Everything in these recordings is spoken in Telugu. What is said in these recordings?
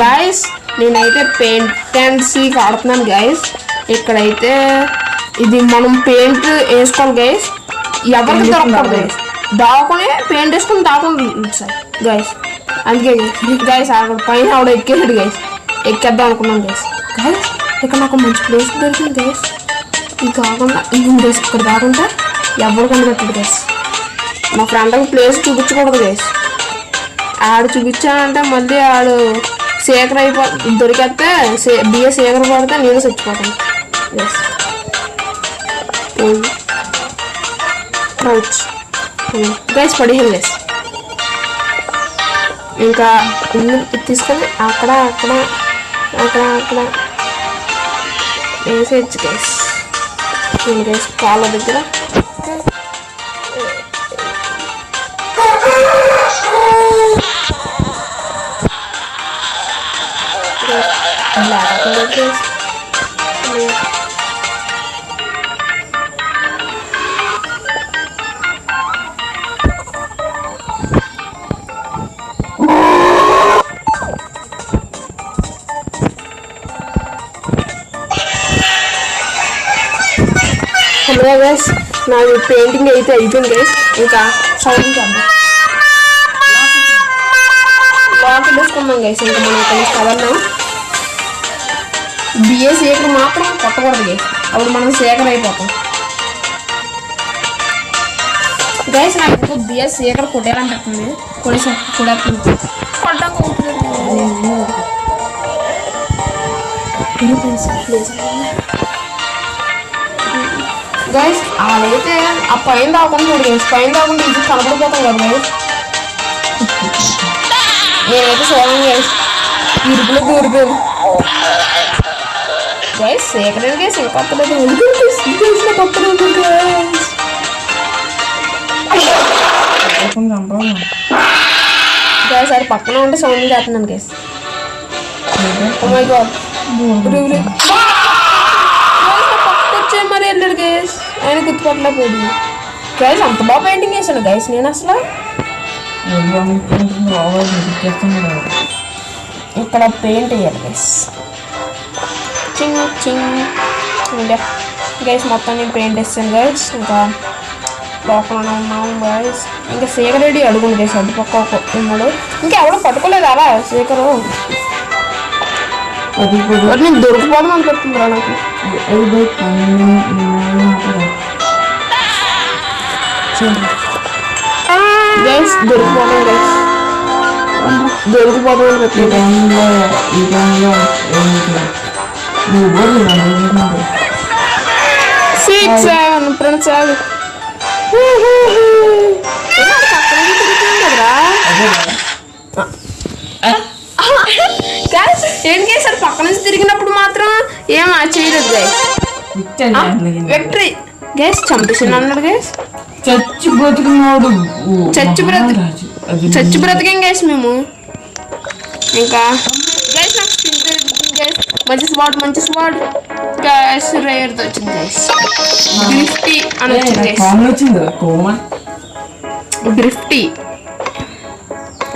గైస్ నేనైతే పెయింట్ అండ్ సీక్ ఆడుతున్నాను గైస్. ఇక్కడైతే ఇది మనం పెయింట్ వేసుకోవాలి గైస్. ఎవరికి దొరకకూడదు గైస్. దాక్కునే పెయింట్ వేసుకుని దాకుండా సార్ గైస్. అందుకే గైస్ అక్కడ పైన ఆవిడ ఎక్కేసాడు గైస్. ఎక్కేద్దాం అనుకున్నాను గైస్. గైస్ ఇక్కడ నాకు మంచి ప్లేస్ దొరికింది గైస్. ఇది కాకుండా ఇది గైస్ ఇక్కడ కాకుండా ఎవరు కనిపెట్టాడు గైస్. మా ఫ్రెండ్కి ప్లేస్ చూపించకూడదు గైస్. ఆడు చూపించానంటే మళ్ళీ ఆడు శేఖర్ దొరికేస్తే బిఏ శేఖర్ పడితే నేను చచ్చిపోతాను గైస్. క్రౌచ్ గైస్ పడిపోయింది గైస్. ఇంకా ఇల్లు తీసుకొని అక్కడ అక్కడ అక్కడ అక్కడ వేసేయచ్చు గైస్. గైస్ కాళ్ళ దగ్గర గైస్ నాది పెయింటింగ్ అయితే అయిపోయింది గైస్. ఇంకా సౌండ్ చేద్దాం. లాక్ వేసుకున్నాం గైస్. ఇంకా మనం ఇక్కడ కదన్నాం. బిఏ శేఖర్ మాత్రం కొట్టకూడదు గైస్. అప్పుడు మనం శేఖర్ అయిపోతాం గైస్. నాకు బిఏ శేఖర్ కొట్టేయాలనిపిస్తుంది. కొట్టేస్తుంది గైస్. అదైతే ఆ పైన దాకుండా గైస్. పైన దాకుండా ఇది కనపడిపోతాం కదా గైస్. నేనైతే చూడండి గైస్ ఇరుపులో దూరిపోయాను గైస్. శేఖర్ గైస్ ఇంకా కొత్తలేదు కొత్తలేదు గైస్. అది పక్కన ఉంటే సౌండ్ చేస్తున్నాను గైస్. ఓ మై గాడ్ వచ్చే మరి వెళ్ళాడు గైస్. ఆయన గుర్తుపట్టలేకపోయాడు గైస్. అంత బాగా పెయింటింగ్ వేసాను గైస్ నేను అసలు. ఇక్కడ పెయింట్ వేయాలి గైస్. చింగ్ చింగ్ ఇంకా గైస్ మొత్తం నేను పెయింట్ వేస్తాను గైస్. ఇంకా లోపలనే ఉన్నాము గైస్. ఇంకా శేఖర్ రెడ్డి అడుగుంది గైస్. అది పక్క ఉన్నాడు. ఇంకా ఎవడో పట్టుకోలేదు అలా శేఖరు. నేను దొరికిపోదాం అనుకుంటుందిరా నాకు. Guys దొరికిపోదాం guys. దొరికిపోదాం అనుకుంటున్నా. 6 7 ఫ్రెండ్స్ ఏంటి గైస్ అది పక్క నుంచి తిరిగినప్పుడు మాత్రం ఏం చేయలేదు గైస్. Victory guys. చంపేసాను అన్నాడు గైస్. చచ్చి బ్రతికాం గైస్ మేము. ఇంకా గైస్ నాకు గైస్ మంచి స్పాట్ గైస్. రేర్ది వచ్చింది గైస్. గ్రిఫ్టీ అని వచ్చింది గైస్. గ్రిఫ్టీ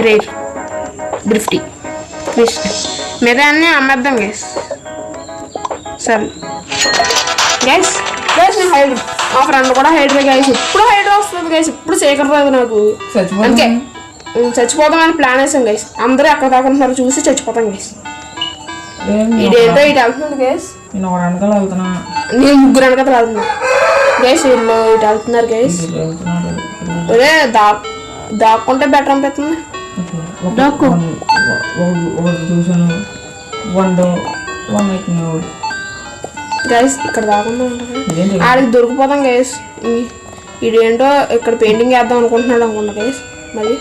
రేర్ గ్రిఫ్టీ మీద అన్నీ అమ్మేద్దాం గైస్. సరే గైస్. గైస్ నేను హైడ్ మా ఫ్రెండ్ కూడా హైడ్రే గైస్. ఇప్పుడు హైడ్రా వస్తుంది గైస్. ఇప్పుడు శేఖర్ రాదు నాకు. అంతే చచ్చిపోతామని ప్లాన్ వేసాం గైస్. అందరూ ఎక్కడ దాకుంటున్నారు చూసి చచ్చిపోతాం గైస్. ఇదేంటో ఇటు వెళ్తున్నాడు గైస్. నేను ముగ్గురు వెనకతలు వెళ్తున్నా గైస్. వీళ్ళు ఇటు వెళ్తున్నారు గైస్. ఒరే దాక్కుంటే బెటర్ అనిపిస్తుంది. గైస్ ఇక్కడ దాకుండా ఉంటుంది. ఆడికి దొరికిపోతాం గైస్. ఇదేంటో ఇక్కడ పెయింటింగ్ వేద్దాం అనుకుంటున్నాడు అనుకుంటా గైస్. మరి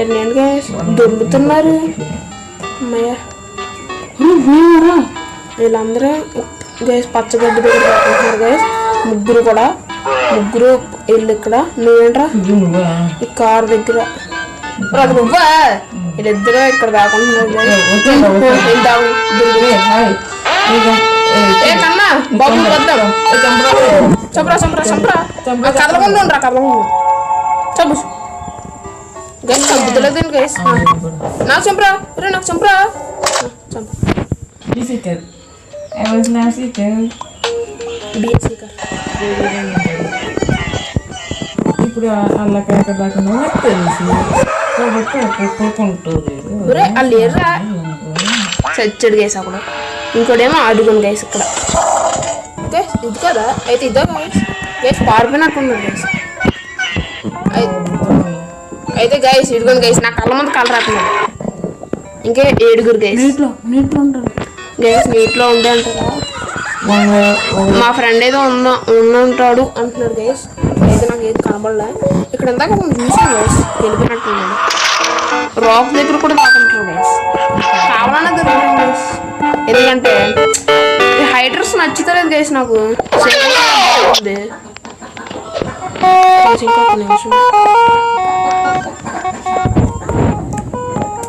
ఏంటి గైస్ దొరుకుతున్నారు అమ్మయ్య. వీళ్ళందరూ గైస్ పచ్చగడ్డి దగ్గర పెట్టుకుంటున్నారు గైస్. ముగ్గురు వీళ్ళు ఇక్కడ. నువ్వేంట్రా ఈ కార్ దగ్గర నువ్వా? వీళ్ళిద్దరూ ఇక్కడ దాకుంటున్నారు కన్నా బాబు వద్దాం. చంపరా కదలకుండా ఉండరా కదలకుండా చంపు గైస్. చంపుతలేదు గైస్. నాకు చంపరా నాకు చంపరా చంపు. Di seeker. I was not seeker. బిఎస్సీకర్. ఇప్పుడు అల్లకాయ దాకా నాకు తెలిసి కాబట్టి ఒక్కొక్కుంటుంది. ఒరే వాళ్ళు లేరురా చచ్చడు గైస్ అక్కడ. ఇంకోటేమో అడుగును గైస్ ఇక్కడ. గైస్ ఇది కదా అయితే ఇద్దా గైస్. గైస్ పారిపోయినట్టున్నాడు గైస్. అయితే గైస్ ఇడుగును గైస్. నా కళ్ళ ముందు కలర్ రాకున్నాడు. ఇంకా 7 గైస్. నీట్లో ఉంటారు గైస్ నీటిలో ఉండే అంటారా. మా ఫ్రెండ్ ఏదో ఉంటాడు అంటున్నాడు గైస్. అయితే నాకు ఏది కనబడలే. ఇక్కడ ఇందాక కొంచెం చూసాను గైస్ వెళ్ళిపోయినట్టున్నాడు. రాక్ దగ్గర కూడా దాకుంటారు గైస్. కావాలన్నా దొరుకుతుంది గైస్. ఎందుకంటే ఈ హైడ్రస్ నచ్చుతలేదు గైస్ నాకు. ఇంకొక నిమిషం.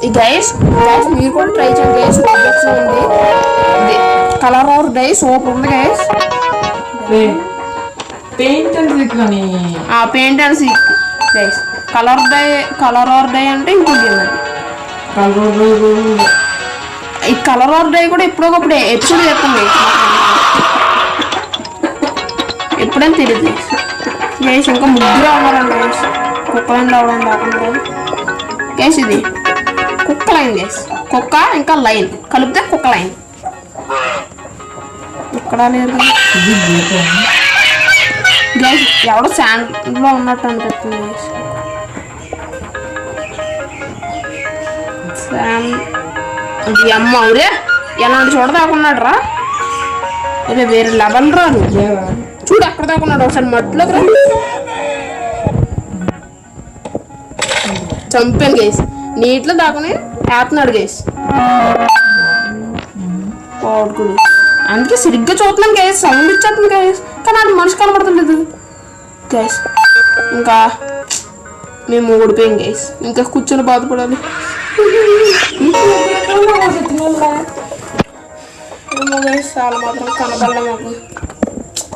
ఈ గైస్ మీరు కూడా ట్రై చేయండి గైస్. రాబ్లాక్స్ లో ఉంది కలర్ ఆర్ డై సూపర్ ఉంది గైస్. పెయింట్ అండ్ సీక్ అని paint and seek guys. Colour or die అంటే ఇంకోటి ఈ కలర్ ఆర్ డై కూడా ఎప్పుడోకప్పుడు ఎపిసోడ్ చెప్తాం గైస్. ఎప్పుడైనా తెలియదు గైస్. గైస్ ఇంకా ముగ్గురు అవ్వాలండి గైస్. కుక్క లైన్ రావడం కాకుండా గైస్ ఇది కుక్క లైన్ గైస్. కుక్క ఇంకా లైన్ కలిపితే కుక్క లైన్. ఇక్కడ లేరు గైస్. ఎవడో శాండ్ లో ఉన్నట్టు అనిపిస్తుంది గైస్. అది అమ్మ ఊరే ఎలాంటి చోట దాకున్నాడు రా. అదే వేరే లెవెల్ రాదు చూడు ఎక్కడ దాకున్నాడు. ఒకసారి మట్టిలోకి రా. చంపాను గైస్. నీటిలో దాకుని వేస్తున్నాడు గైస్. పాడుకుడు అందుకే సరిగ్గా చూస్తున్నాను గైస్. సౌండ్ ఇచ్చేస్తుంది గైస్. కానీ అది మనిషి కనబడతలేదు గైస్. ఇంకా మేము ఓడిపోయాం గైస్. ఇంకా కూర్చొని బాధపడాలి. గైస్ చాలా మాత్రం కనబడలే మాకు.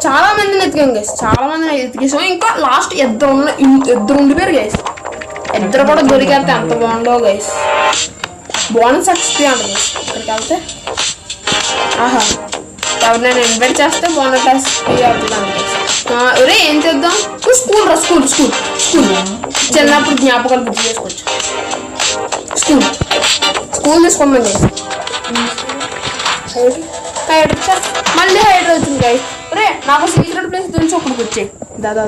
చాలా మందిని ఎతికాం గైస్. చాలా మందిని ఎతికేసాం. ఇంకా లాస్ట్ ఇద్దరు ఉండిపోయారు గైస్. ఇద్దరు కూడా దొరికేస్తే ఎంత బాగుండో గైస్. బోనస్ XP అంట గైస్. ఇక్కడికి వెళ్తే ఆహా ఎవరినైనా ఇన్వైట్ చేస్తే బోనస్ XP అవుతుందండి గైస్. ఒరే ఏం చేద్దాం. స్కూల్ రా స్కూల్ స్కూల్ స్కూల్ చిన్నప్పుడు జ్ఞాపకాలు గుర్తు చేసుకోవచ్చు. స్కూల్ తీసుకుందాం గైస్. మళ్ళీ హైడ్ అవుతుంది గైస్. ఒరే నాకు సీక్రెట్ ప్లేస్ తెలిసి ఒకటికి వచ్చాయి. దాదా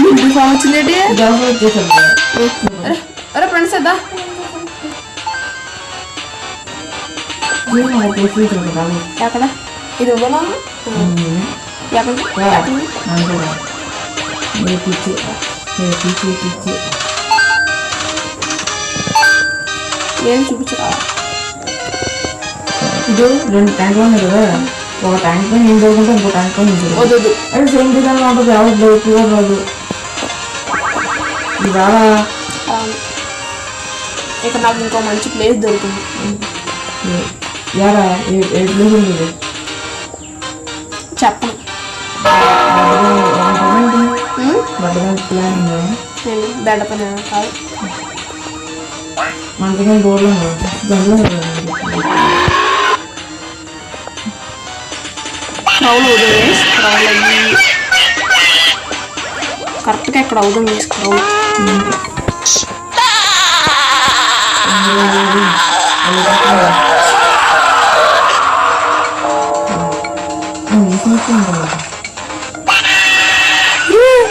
యూనిఫామ్ వచ్చిందేంటి. అరే ఫ్రెండ్స్ అదా ఎక్కడ ఇది ఇవ్వనా ఎక్కడ ఏం చూపించరా. ఇది 2 ట్యాంకులు ఉన్నాయి కదా. ఒక ట్యాంక్ పైన ఏం జరుగుతుంటే ఇంకో ట్యాంక్ పైన వద్దు అది సేమ్ విధంగా ఉంటుంది. ఎవరు ఎక్కువ రాదు. ఇవాళ ఇక్కడ నాకు ఇంకో మంచి ప్లేస్ దొరుకుతుంది. యారా ఏ ప్లేస్ ఉంటుంది చెప్పను. ప్లాన్ బెడ్డ పని కాదు. మనకి బోర్లో క్రౌడ్ అవుతుంది. క్రౌడ్ అయ్యి కరెక్ట్గా ఇక్కడ అవుతుంది క్రౌడ్.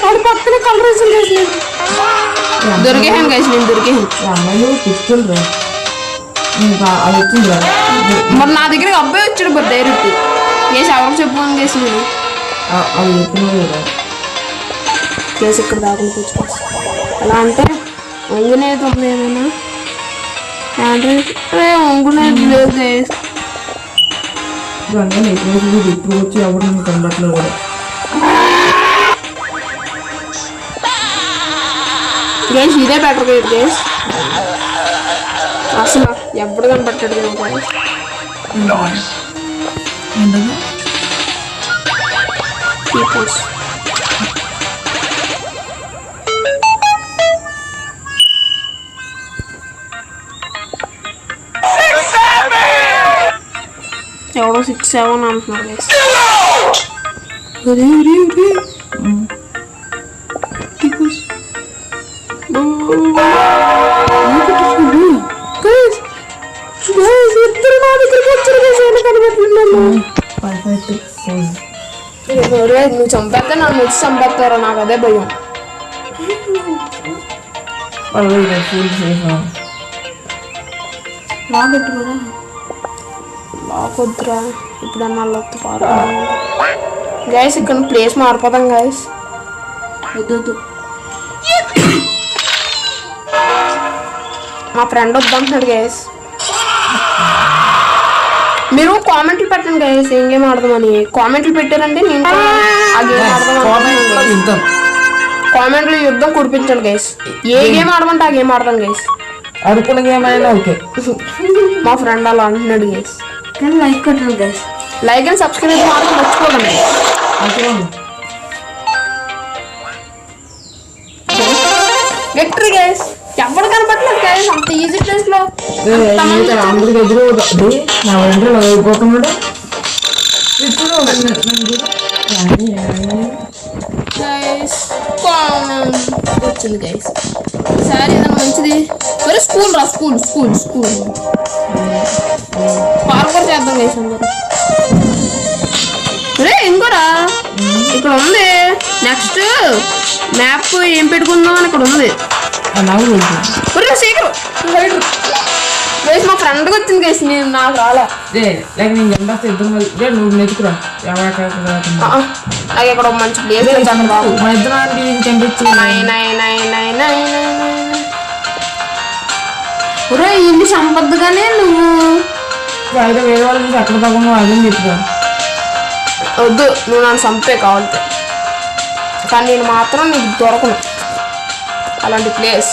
వాడు పక్కన కలర్ వేసాను గైస్. దొరికేసాను గైస్. నేను దొరికేసాను. అమ్మాయిలు తీసుకెళ్ళరు. అది వచ్చింది మరి నా దగ్గర అబ్బాయి వచ్చాడు బట్ డైరెక్ట్ కేసు ఎవరికి చెప్పాను కేసు. నేను అది చెప్పిన కేసు ఇక్కడ దాకుండా కూర్చోవచ్చు. ఎలా అంటే వంగునేది ఉంది ఏమైనా అంటే వంగునేది లేదు కేసు. ఇప్పుడు వచ్చి ఎవరు నన్ను కనబట్టలేదు కూడా. గేస్ ఇదే బెటర్ గేస్. అసలు ఎప్పుడు కనబట్టాడు గేస్. ఎవడో 6, 7 అంటున్నారు గైస్. ఇద్దరు నా దగ్గరికి వచ్చారు గైస్. నువ్వు చంపేస్తే నన్ను వచ్చి చంపేస్తారా, నాకు అదే భయం. లాగొద్దురా, లాగొద్దురా. ఇప్పుడన్నా లోకి పారు గైస్. ఇక్కడ ప్లేస్ మారిపోతాం గైస్. వద్దు, మా ఫ్రెండ్ వద్దంటున్నాడు గైస్. మీరు కామెంట్లు పెట్టండి గైస్, ఏం గేమ్ ఆడదామని. కామెంట్లు పెట్టారంటే నేను ఆ గేమ్ ఆడదాం. కామెంట్లు యుద్ధం కుడిపించండి గైస్. ఏ గేమ్ ఆడమంటే ఆ గేమ్ ఆడదాం గైస్. అనుకున్న గేమ్ అయినా ఓకే. మా ఫ్రెండ్ అలా అంటున్నాడు గైస్. కానీ లైక్ కొట్టండి గైస్. లైక్ అండ్ సబ్స్క్రైబ్ మాత్రం మర్చిపోకండి. Victory guys. ఎవరు కనపడలేదు గైస్ అంత ఈజీ ప్లేస్ లో. అందరికి ఎదురు నా వెంటనే అయిపోతున్నాడు. గైస్ వచ్చింది గైస్. సారీ ఏదైనా మంచిది. మరి స్కూల్ రా, స్కూల్ స్కూల్ స్కూల్ పార్కోర్ చేద్దాం గైస్ అందరూ. రే ఇంకోరా ఇక్కడ ఉంది. నెక్స్ట్ మ్యాప్ ఏం పెట్టుకుందాం అని ఇక్కడ ఉంది. శేఖర్ గైస్ మా ఫ్రెండ్కి వచ్చింది గైస్, నేను నాకు రాలే. నువ్వు నెతుకురా. నాకు ఇక్కడ మంచి ప్లేస్ ఇల్లు సంపద్దుగానే నువ్వు వేరే వాళ్ళు చూసి అక్కడ తగ్గను అదని చెప్తా. వద్దు, నువ్వు నన్ను చంపే కావాలి, కానీ నేను మాత్రం నీకు దొరకను అలాంటి ప్లేస్.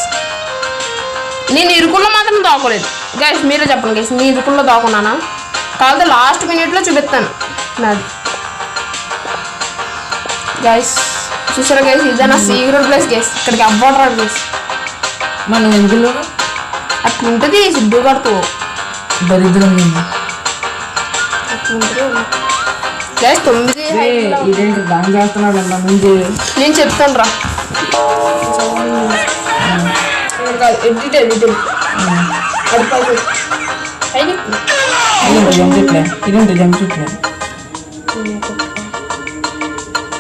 నేను ఇరుకుల్లో మాత్రం దాకోలేదు గైస్. మీరే చెప్పండి గైస్, నీ ఇరుకుల్లో దాకున్నానా? కాకపోతే లాస్ట్ మినిట్లో చూపిస్తాను నాది గైస్. చూసారా గైస్, ఇదే నా సీక్రెట్ ప్లేస్ గైస్. ఇక్కడికి అవ్వడరా గైస్. మనం ఎందులో అట్లా ఉంటుంది సిడ్డు కడుతూ దరిద్రం గైస్. 9 ఇదేంటి దాని చేస్తున్నాడు అంత ముందు. నేను చెప్తాను రా. ఎడిట్ ఎడిట్ ఇదేంటి జంప్ చెట్లే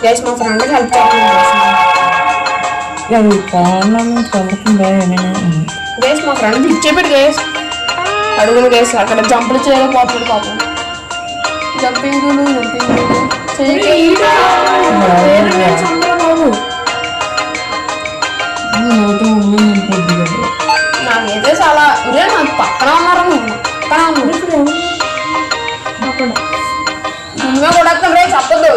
గైస్. మా ఫ్రెండ్కి హెల్ప్ చేస్తాను గైస్. మా ఫ్రెండ్ ఇచ్చేపెట్టు గైస్. అడుగును గైస్. అక్కడ జంపులు చేయలేకపోతుంది పాపం. జంపింగులు నాకైతే చాలా ఇదే నాకు పక్కన ఉన్నారు. నువ్వు పక్కన ఉన్నావు నువ్వే కూడా రే చెప్పద్దు.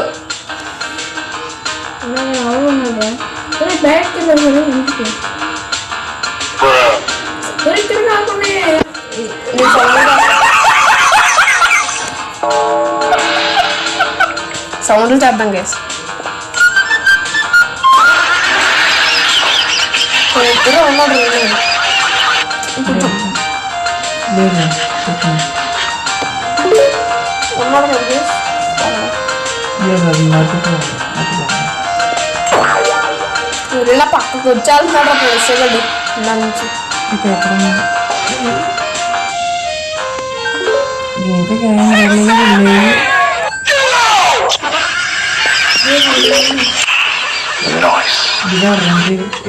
ఇక్కడ కాకుండా సౌండ్లు చేద్దాం గైస్. ఉన్నాడు ఉన్నాడు ఇలా పక్కకు వచ్చేస్తున్నాడు వేసేగండి ఇలా నుంచి.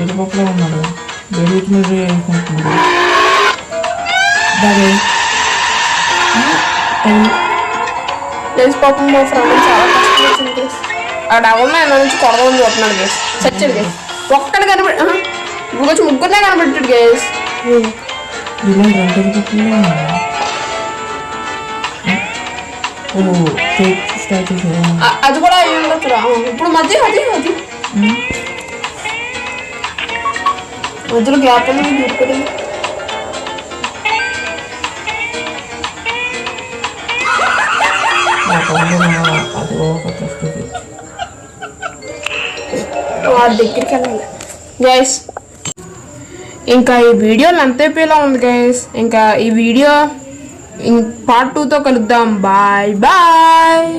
ఎరుపప్పులో ఉన్నాడు. బెరుగుతున్నది అనుకుంటున్నాడు. పాపం మా ఫ్రెండ్ చాలా కష్టం వచ్చింది. ఆ డబల్ ఆయన నుంచి కొడదామని చూస్తున్నాడు గేస్. చచ్చాడు గేస్. ఒక్కడు కనబడి ఇంకొచ్చి ముగ్గురునే కనబెట్టాడు గేస్. అది కూడా అయ్యి ఉండొచ్చురా. ఇప్పుడు మధ్య అది అది మధ్యలో గ్యాప్ అనేది దూరుకోండి. దగ్గరికి వెళ్ళాలి గైస్. ఇంకా ఈ వీడియో లెంత్ అయిపోయేలా ఉంది గైస్. ఇంకా ఈ వీడియో పార్ట్ 2తో కలుద్దాం. Bye bye.